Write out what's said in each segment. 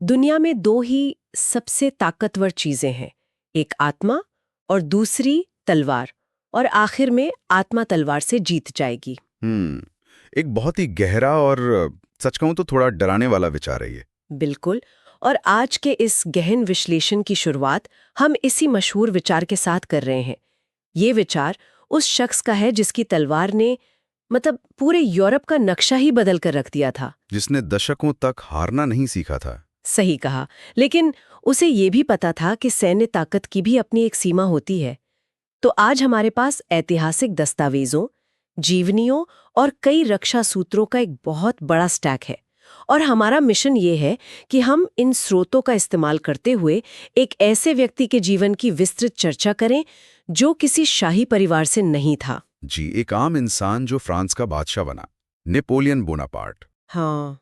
दुनिया में दो ही सबसे ताकतवर चीजें हैं, एक आत्मा और दूसरी तलवार। और आखिर में आत्मा तलवार से जीत जाएगी। एक बहुत ही गहरा और सच कहूं तो थोड़ा डराने वाला विचार है ये। बिल्कुल। और आज के इस गहन विश्लेषण की शुरुआत हम इसी मशहूर विचार के साथ कर रहे हैं। ये विचार उस शख्स का है जिसकी तलवार ने पूरे यूरोप का नक्शा ही बदल कर रख दिया था। जिसने दशकों तक हारना नहीं सीखा था। सही कहा। लेकिन उसे ये भी पता था कि सैन्य ताकत की भी अपनी एक सीमा होती है। तो आज हमारे पास ऐतिहासिक दस्तावेजों, जीवनियों और कई रक्षा सूत्रों का एक बहुत बड़ा स्टैक है। और हमारा मिशन ये है कि हम इन स्रोतों का इस्तेमाल करते हुए एक ऐसे व्यक्ति के जीवन की विस्तृत चर्चा करें जो किसी शाही परिवार से नहीं था। जी, एक आम इंसान जो फ्रांस का बादशाह बना, नेपोलियन बोनापार्ट। हाँ,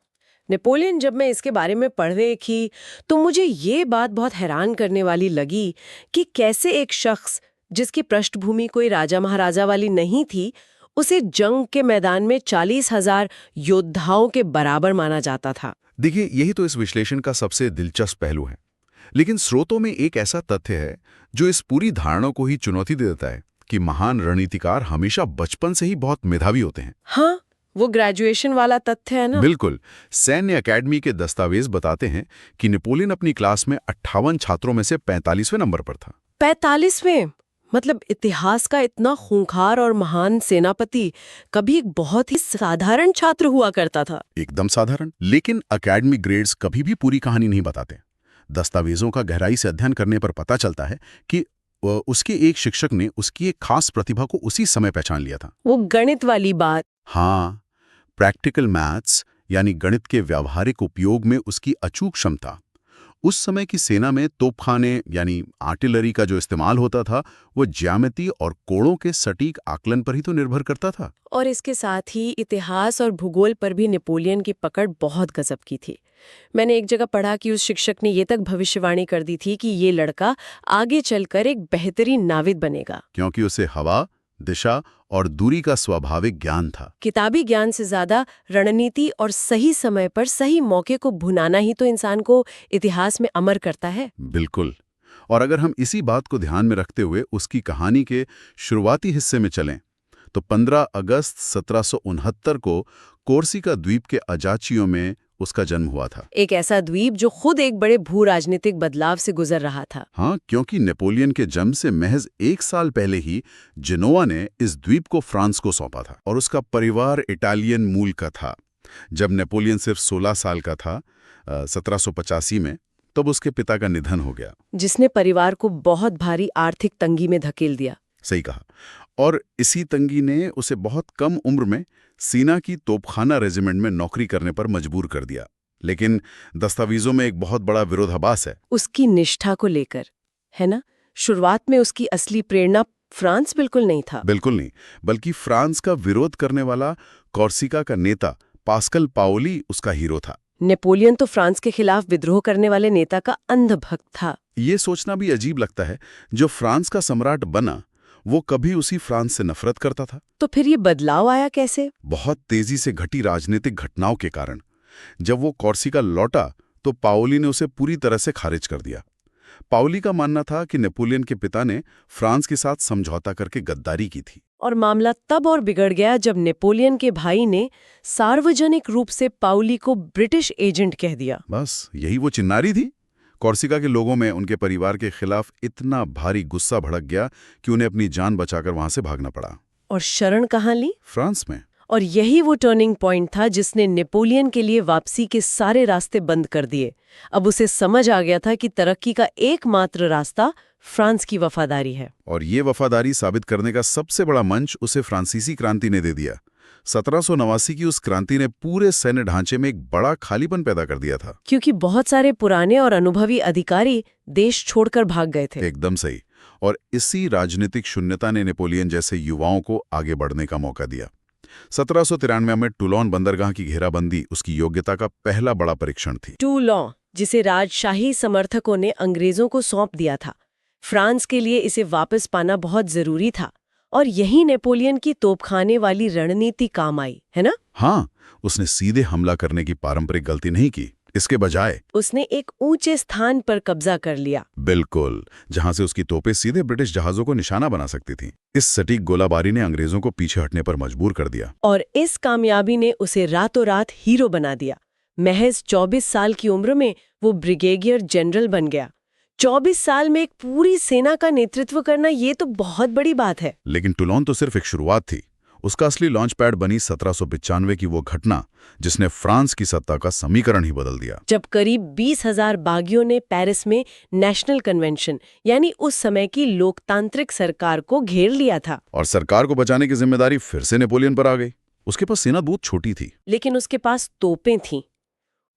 नेपोलियन। जब मैं इसके बारे में पढ़ रही थी तो मुझे ये बात बहुत हैरान करने वाली लगी कि कैसे एक शख्स जिसकी पृष्ठभूमि कोई राजा महाराजा वाली नहीं थी, उसे जंग के मैदान में 40,000 योद्धाओं के बराबर माना जाता था। देखिए, यही तो इस विश्लेषण का सबसे दिलचस्प पहलू है। लेकिन स्रोतों में एक ऐसा तथ्य है जो इस पूरी धारणा को ही चुनौती दे देता है कि महान रणनीतिकार हमेशा बचपन से ही बहुत मेधावी होते हैं। हाँ, वो ग्रेजुएशन वाला तथ्य है ना। बिल्कुल। सैन्य अकेडमी के दस्तावेज बताते हैं कि नेपोलियन अपनी क्लास में 58 छात्रों में से 45वें नंबर पर था। 45वें? इतिहास का इतना खूंखार और महान सेनापति कभी एक बहुत ही साधारण छात्र हुआ करता था। एकदम साधारण। लेकिन अकेडमी ग्रेड्स कभी भी पूरी कहानी नहीं बताते। दस्तावेजों का गहराई से अध्ययन करने पर पता चलता है कि उसके एक शिक्षक ने उसकी एक खास प्रतिभा को उसी समय पहचान लिया था। वो गणित वाली बात। हाँ, प्रैक्टिकल मैथ्स यानी गणित के व्यावहारिक उपयोग में उसकी अचूक क्षमता। उस समय की सेना में तोपखाने यानी आर्टिलरी का जो इस्तेमाल होता था, वो ज्यामिति और कोणों के सटीक आकलन पर ही तो निर्भर करता था। और इसके साथ ही इतिहास और भूगोल पर भी नेपोलियन की पकड़ बहुत गजब की थी। मैंने एक जगह पढ़ा कि उस शिक्षक ने ये तक भविष्यवाणी कर दी थी कि ये लड़का आगे चलकर एक बेहतरीन नाविक बनेगा, क्योंकि उसे हवा, दिशा और दूरी का स्वाभाविक ज्ञान था। किताबी ज्ञान से ज्यादा रणनीति और सही समय पर सही मौके को भुनाना ही तो इंसान को इतिहास में अमर करता है। बिल्कुल। और अगर हम इसी बात को ध्यान में रखते हुए उसकी कहानी के शुरुआती हिस्से में चलें, तो 15 अगस्त 1769 को कोर्सिका द्वीप के अजाचियो में उसका जन्म हुआ था। एक ऐसा द्वीप जो खुद एक बड़े भू राजनीतिक बदलाव से गुजर रहा था। हाँ, क्योंकि नेपोलियन के जन्म से महज 1 साल पहले ही जिनोवा ने इस द्वीप को फ्रांस को सौंपा था और उसका परिवार इटालियन मूल का था। जब नेपोलियन सिर्फ 16 साल का था, 1785 में, तब उसके पिता का निधन हो गया, जिसने परिवार को बहुत भारी आर्थिक तंगी में धकेल दिया। सही कहा। और इसी तंगी ने उसे बहुत कम उम्र में सीना की तोपखाना रेजिमेंट में नौकरी करने पर मजबूर कर दिया। लेकिन दस्तावेजों में एक बहुत बड़ा विरोधाभास है। उसकी निष्ठा को लेकर, है ना? शुरुआत में उसकी असली प्रेरणा फ्रांस बिल्कुल नहीं था। बिल्कुल नहीं, बल्कि फ्रांस का विरोध करने वाला कोर्सिका का नेता पास्कल पाओली उसका हीरो था। नेपोलियन तो फ्रांस के खिलाफ विद्रोह करने वाले नेता का अंधभक्त था। ये सोचना भी अजीब लगता है, जो फ्रांस का सम्राट बना वो कभी उसी फ्रांस से नफरत करता था। तो फिर ये बदलाव आया कैसे? बहुत तेजी से घटी राजनीतिक घटनाओं के कारण। जब वो कोर्सिका लौटा तो पाओली ने उसे पूरी तरह से खारिज कर दिया। पाओली का मानना था कि नेपोलियन के पिता ने फ्रांस के साथ समझौता करके गद्दारी की थी। और मामला तब और बिगड़ गया जब नेपोलियन के भाई ने सार्वजनिक रूप से पाओली को ब्रिटिश एजेंट कह दिया। बस यही वो चिन्नारी थी। कोर्सिका के लोगों में उनके परिवार के खिलाफ इतना भारी गुस्सा भड़क गया कि उन्हें अपनी जान बचाकर वहां से भागना पड़ा। और शरण कहाँ ली? फ्रांस में। और यही वो टर्निंग पॉइंट था जिसने नेपोलियन के लिए वापसी के सारे रास्ते बंद कर दिए। अब उसे समझ आ गया था कि तरक्की का एकमात्र रास्ता फ्रांस की वफादारी है। और ये वफादारी साबित करने का सबसे बड़ा मंच उसे फ्रांसीसी क्रांति ने दे दिया। 1789 की उस क्रांति ने पूरे सैन्य ढांचे में एक बड़ा खालीपन पैदा कर दिया था। क्योंकि बहुत सारे पुराने और अनुभवी अधिकारी देश छोड़कर भाग गए थे। एकदम सही। और इसी राजनीतिक शून्यता ने नेपोलियन जैसे युवाओं को आगे बढ़ने का मौका दिया। 1793 में टूलोन बंदरगाह की घेराबंदी उसकी योग्यता का पहला बड़ा परीक्षण थी। टूलोन, जिसे राजशाही समर्थकों ने अंग्रेजों को सौंप दिया था, फ्रांस के लिए इसे वापस पाना बहुत जरूरी था। और यही नेपोलियन की तोपखाने वाली रणनीति काम आई, है ना? हाँ, उसने सीधे हमला करने की पारंपरिक गलती नहीं की। इसके बजाय उसने एक ऊंचे स्थान पर कब्जा कर लिया। बिल्कुल, जहां से उसकी तोपें सीधे ब्रिटिश जहाजों को निशाना बना सकती थीं। इस सटीक गोलाबारी ने अंग्रेजों को पीछे हटने पर मजबूर कर दिया। और इस कामयाबी ने उसे रातों रात हीरो बना दिया। महज 24 साल की उम्र में वो ब्रिगेडियर जनरल बन गया। 24 साल में एक पूरी सेना का नेतृत्व करना ये तो बहुत बड़ी बात है। लेकिन टूलोन तो सिर्फ एक शुरुआत थी। उसका असली लॉन्च पैड बनी 1795 की वो घटना जिसने फ्रांस की सत्ता का समीकरण ही बदल दिया। जब करीब 20,000 बागियों ने पेरिस में नेशनल कन्वेंशन यानी उस समय की लोकतांत्रिक सरकार को घेर लिया था। और सरकार को बचाने की जिम्मेदारी फिर से नेपोलियन पर आ गई। उसके पास सेना बहुत छोटी थी, लेकिन उसके पास तोपें थीं।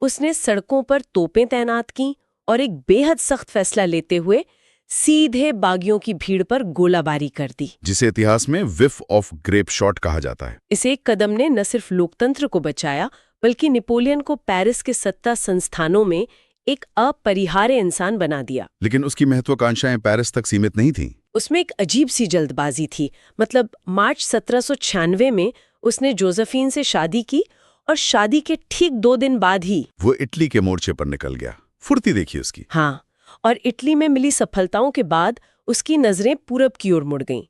उसने सड़कों पर तोपें तैनात की और एक बेहद सख्त फैसला लेते हुए सीधे बागियों की भीड़ पर गोलाबारी कर दी, जिसे इतिहास में विफ ऑफ ग्रेप शॉट कहा जाता है। इस एक कदम ने न सिर्फ लोकतंत्र को बचाया बल्कि नेपोलियन को पेरिस के सत्ता संस्थानों में एक अपरिहार्य इंसान बना दिया। लेकिन उसकी महत्वाकांक्षाएं पेरिस तक सीमित नहीं थीं। उसमें एक अजीब सी जल्दबाजी थी। मतलब मार्च 1796 में उसने जोसेफीन से शादी की और शादी के ठीक 2 दिन बाद ही वो इटली के मोर्चे पर निकल गया। फुर्ती देखिए उसकी। हाँ, और इटली में मिली सफलताओं के बाद उसकी नजरें पूरब की ओर मुड़ गईं।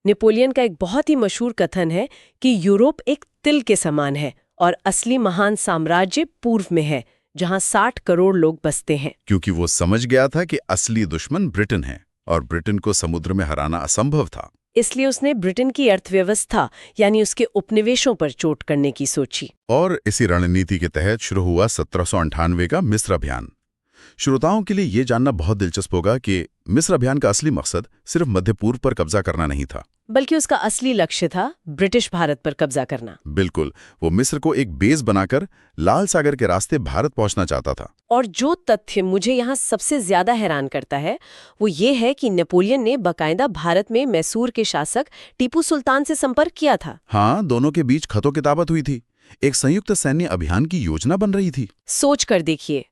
नेपोलियन का एक बहुत ही मशहूर कथन है कि यूरोप एक तिल के समान है और असली महान साम्राज्य पूर्व में है, जहां 60 करोड़ लोग बसते हैं। क्योंकि वो समझ गया था कि असली दुश्मन ब्रिटेन है और ब्रिटेन को समुद्र में हराना असंभव था। इसलिए उसने ब्रिटेन की अर्थव्यवस्था यानी उसके उपनिवेशों पर चोट करने की सोची। और इसी रणनीति के तहत शुरू हुआ 1798 का मिस्र अभियान। श्रोताओं के लिए ये जानना बहुत दिलचस्प होगा कि मिस्र अभियान का असली मकसद सिर्फ मध्य पूर्व पर कब्जा करना नहीं था, बल्कि उसका असली लक्ष्य था ब्रिटिश भारत पर कब्जा करना। बिल्कुल, वो मिस्र को एक बेस बनाकर लाल सागर के रास्ते भारत पहुंचना चाहता था। और जो तथ्य मुझे यहाँ सबसे ज्यादा हैरान करता है वो ये है कि नेपोलियन ने बकायदा भारत में मैसूर के शासक टीपू सुल्तान से संपर्क किया था। हाँ, दोनों के बीच खतों किताबत हुई थी। एक संयुक्त सैन्य अभियान की योजना बन रही थी। सोच कर देखिए,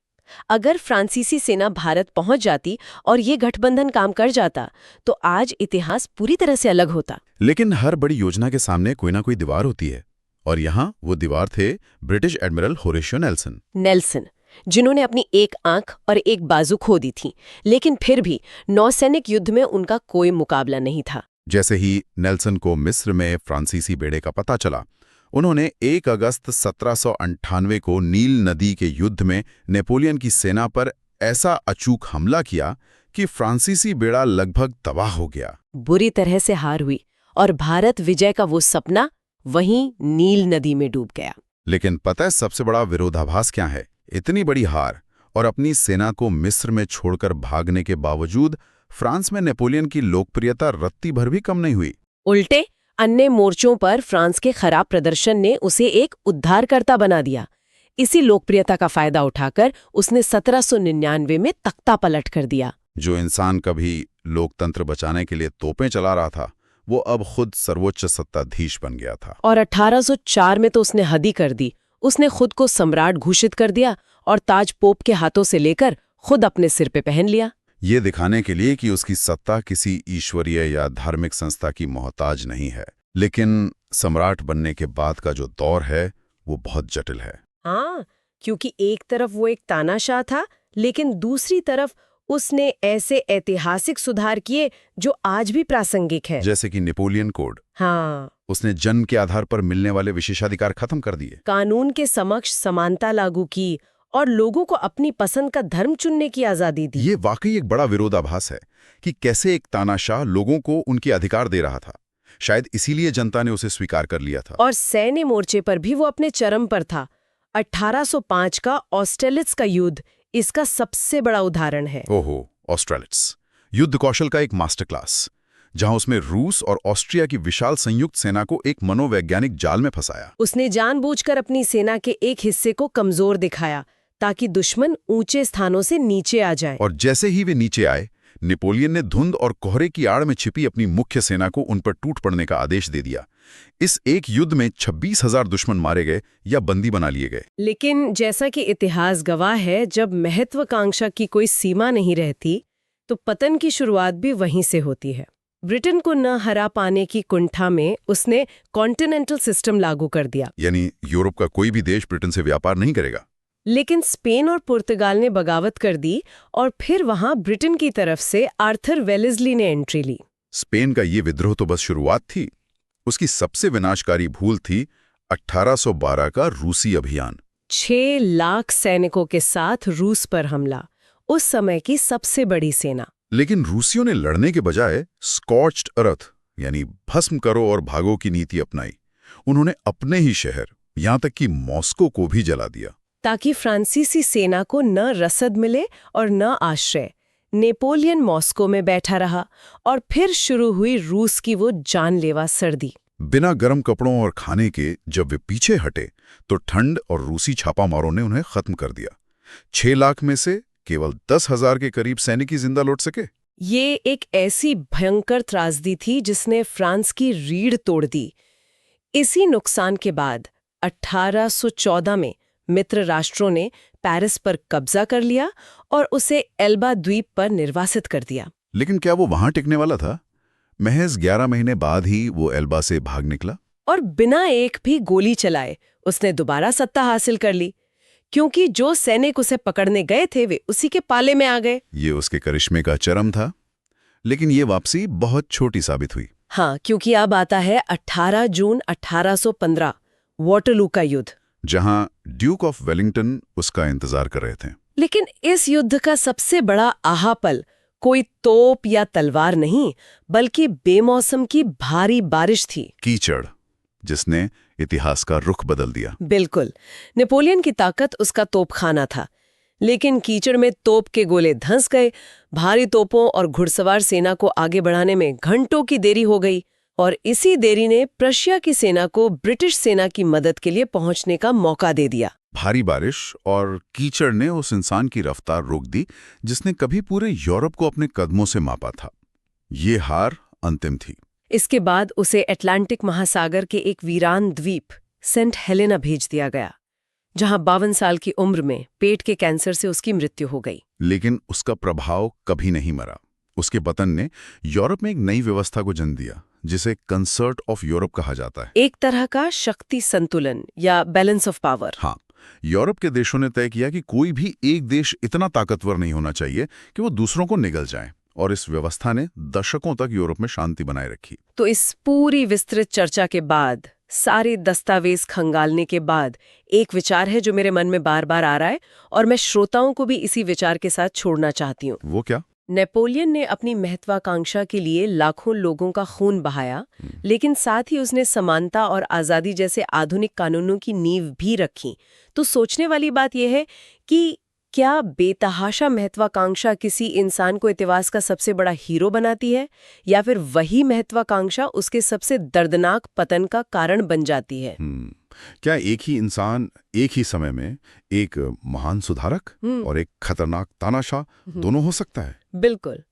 अगर फ्रांसीसी सेना भारत पहुंच जाती और ये गठबंधन काम कर जाता तो आज इतिहास पूरी तरह से अलग होता। लेकिन हर बड़ी योजना के सामने कोई ना कोई दीवार होती है, और यहाँ वो दीवार थे ब्रिटिश एडमिरल होरेशियो नेल्सन, जिन्होंने अपनी एक आंख और एक बाजू खो दी थी, लेकिन फिर भी नौसैनिक युद्ध में उनका कोई मुकाबला नहीं था। जैसे ही नेल्सन को मिस्र में फ्रांसीसी बेड़े का पता चला, उन्होंने 1 अगस्त 1798 को नील नदी के युद्ध में नेपोलियन की सेना पर ऐसा अचूक हमला किया कि फ्रांसीसी बेड़ा लगभग तबाह हो गया। बुरी तरह से हार हुई और भारत विजय का वो सपना वहीं नील नदी में डूब गया। लेकिन पता है सबसे बड़ा विरोधाभास क्या है? इतनी बड़ी हार और अपनी सेना को मिस्र में छोड़कर भागने के बावजूद फ्रांस में नेपोलियन की लोकप्रियता रत्ती भर भी कम नहीं हुई। उल्टे अन्य मोर्चों पर फ्रांस के खराब प्रदर्शन ने उसे एक उद्धारकर्ता बना दिया। इसी लोकप्रियता का फायदा उठाकर उसने 1799 में तख्ता पलट कर दिया। जो इंसान कभी लोकतंत्र बचाने के लिए तोपें चला रहा था, वो अब खुद सर्वोच्च सत्ताधीश बन गया था। और 1804 में तो उसने हद ही कर दी। उसने खुद को सम्राट घोषित कर दिया और ताज पोप के हाथों से लेकर खुद अपने सिर पे पहन लिया। ये दिखाने के लिए कि उसकी सत्ता किसी ईश्वरीय या धार्मिक संस्था की मोहताज नहीं है। लेकिन सम्राट बनने के बाद का जो दौर है वो बहुत जटिल है। हाँ, क्योंकि एक तरफ वो एक तानाशाह था, लेकिन दूसरी तरफ उसने ऐसे ऐतिहासिक सुधार किए जो आज भी प्रासंगिक है। जैसे कि नेपोलियन कोड। हाँ, उसने जन्म के आधार पर मिलने वाले विशेषाधिकार खत्म कर दिए, कानून के समक्ष समानता लागू की और लोगों को अपनी पसंद का धर्म चुनने की आजादी दी। ये वाकई एक बड़ा विरोधाभास है कि कैसे एक तानाशाह लोगों को उनके अधिकार दे रहा था। शायद इसीलिए जनता ने उसे स्वीकार कर लिया था। और सैन्य मोर्चे पर भी वो अपने चरम पर था। 1805 का ऑस्ट्रेलिट्स का युद्ध इसका सबसे बड़ा उदाहरण है। ओहो, ऑस्ट्रेलिट्स युद्ध कौशल का एक मास्टर क्लास, जहां उसमें रूस और ऑस्ट्रिया की विशाल संयुक्त सेना को एक मनोवैज्ञानिक जाल में फंसाया। उसने जानबूझकर अपनी सेना के एक हिस्से को कमजोर दिखाया ताकि दुश्मन ऊंचे स्थानों से नीचे आ जाए। और जैसे ही वे नीचे आए, नेपोलियन ने धुंध और कोहरे की आड़ में छिपी अपनी मुख्य सेना को उन पर टूट पड़ने का आदेश दे दिया। इस एक युद्ध में 26,000 दुश्मन मारे गए या बंदी बना लिए गए। लेकिन जैसा कि इतिहास गवाह है, जब महत्वाकांक्षा की कोई सीमा नहीं रहती तो पतन की शुरुआत भी वहीं से होती है। ब्रिटेन को न हरा पाने की कुंठा में उसने कॉन्टिनेंटल सिस्टम लागू कर दिया। यानी यूरोप का कोई भी देश ब्रिटेन से व्यापार नहीं करेगा। लेकिन स्पेन और पुर्तगाल ने बगावत कर दी और फिर वहां ब्रिटेन की तरफ से आर्थर वेलेस्ली ने एंट्री ली। स्पेन का ये विद्रोह तो बस शुरुआत थी। उसकी सबसे विनाशकारी भूल थी 1812 का रूसी अभियान। 6 लाख सैनिकों के साथ रूस पर हमला, उस समय की सबसे बड़ी सेना। लेकिन रूसियों ने लड़ने के बजाय स्कॉच्ड अर्थ यानी भस्म करो और भागो की नीति अपनाई। उन्होंने अपने ही शहर, यहां तक कि मॉस्को को भी जला दिया, ताकि फ्रांसीसी सेना को न रसद मिले और न आश्रय। नेपोलियन मॉस्को में बैठा रहा और फिर शुरू हुई रूस की वो जानलेवा सर्दी। बिना गर्म कपड़ों और खाने के जब वे पीछे हटे तो ठंड और रूसी छापामारों ने उन्हें खत्म कर दिया। 6 लाख में से केवल 10,000 के करीब सैनिक ही जिंदा लौट सके। ये एक ऐसी भयंकर त्रासदी थी जिसने फ्रांस की रीढ़ तोड़ दी। इसी नुकसान के बाद 1814 में मित्र राष्ट्रों ने पेरिस पर कब्जा कर लिया और उसे एल्बा द्वीप पर निर्वासित कर दिया। लेकिन क्या वो वहां टिकने वाला था? महज 11 महीने बाद ही वो एल्बा से भाग निकला और बिना एक भी गोली चलाए उसने दोबारा सत्ता हासिल कर ली, क्योंकि जो सैनिक उसे पकड़ने गए थे वे उसी के पाले में आ गए। ये उसके करिश्मे का चरम था। लेकिन ये वापसी बहुत छोटी साबित हुई। हाँ, क्योंकि अब आता है 18 जून 1815, वाटरलू का युद्ध, जहां ड्यूक ऑफ वेलिंगटन उसका इंतजार कर रहे थे। लेकिन इस युद्ध का सबसे बड़ा आहा पल कोई तोप या तलवार नहीं, बल्कि बेमौसम की भारी बारिश थी। कीचड़, जिसने इतिहास का रुख बदल दिया। बिल्कुल, नेपोलियन की ताकत उसका तोपखाना था, लेकिन कीचड़ में तोप के गोले धंस गए। भारी तोपों और घुड़सवार सेना को आगे बढ़ाने में घंटों की देरी हो गई और इसी देरी ने प्रशिया की सेना को ब्रिटिश सेना की मदद के लिए पहुंचने का मौका दे दिया। भारी बारिश और कीचड़ ने उस इंसान की रफ्तार रोक दी जिसने कभी पूरे यूरोप को अपने कदमों से मापा था। ये हार अंतिम थी। इसके बाद उसे अटलांटिक महासागर के एक वीरान द्वीप सेंट हेलेना भेज दिया गया, जहां 52 साल की उम्र में पेट के कैंसर से उसकी मृत्यु हो गई। लेकिन उसका प्रभाव कभी नहीं मरा। उसके पतन ने यूरोप में एक नई व्यवस्था को जन्म दिया, जिसे कंसर्ट ऑफ यूरोप कहा जाता है। एक तरह का शक्ति संतुलन या बैलेंस ऑफ पावर। हाँ, यूरोप के देशों ने तय किया कि कोई भी एक देश इतना ताकतवर नहीं होना चाहिए कि वो दूसरों को निगल जाए, और इस व्यवस्था ने दशकों तक यूरोप में शांति बनाए रखी। तो इस पूरी विस्तृत चर्चा के बाद, सारे दस्तावेज खंगालने के बाद, एक विचार है जो मेरे मन में बार बार आ रहा है और मैं श्रोताओं को भी इसी विचार के साथ छोड़ना चाहती हूँ। वो क्या? नेपोलियन ने अपनी महत्वाकांक्षा के लिए लाखों लोगों का खून बहाया, लेकिन साथ ही उसने समानता और आज़ादी जैसे आधुनिक कानूनों की नींव भी रखी। तो सोचने वाली बात यह है कि क्या बेतहाशा महत्वाकांक्षा किसी इंसान को इतिहास का सबसे बड़ा हीरो बनाती है, या फिर वही महत्वाकांक्षा उसके सबसे दर्दनाक पतन का कारण बन जाती है? क्या एक ही इंसान एक ही समय में एक महान सुधारक और एक खतरनाक तानाशाह दोनों हो सकता है? बिल्कुल।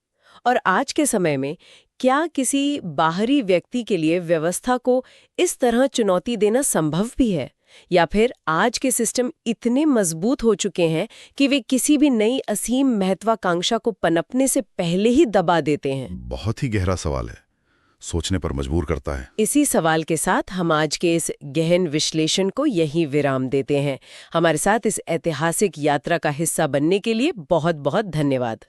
और आज के समय में क्या किसी बाहरी व्यक्ति के लिए व्यवस्था को इस तरह चुनौती देना संभव भी है, या फिर आज के सिस्टम इतने मजबूत हो चुके हैं कि वे किसी भी नई असीम महत्वाकांक्षा को पनपने से पहले ही दबा देते हैं? बहुत ही गहरा सवाल है, सोचने पर मजबूर करता है। इसी सवाल के साथ हम आज के इस गहन विश्लेषण को यहीं विराम देते हैं। हमारे साथ इस ऐतिहासिक यात्रा का हिस्सा बनने के लिए बहुत बहुत धन्यवाद।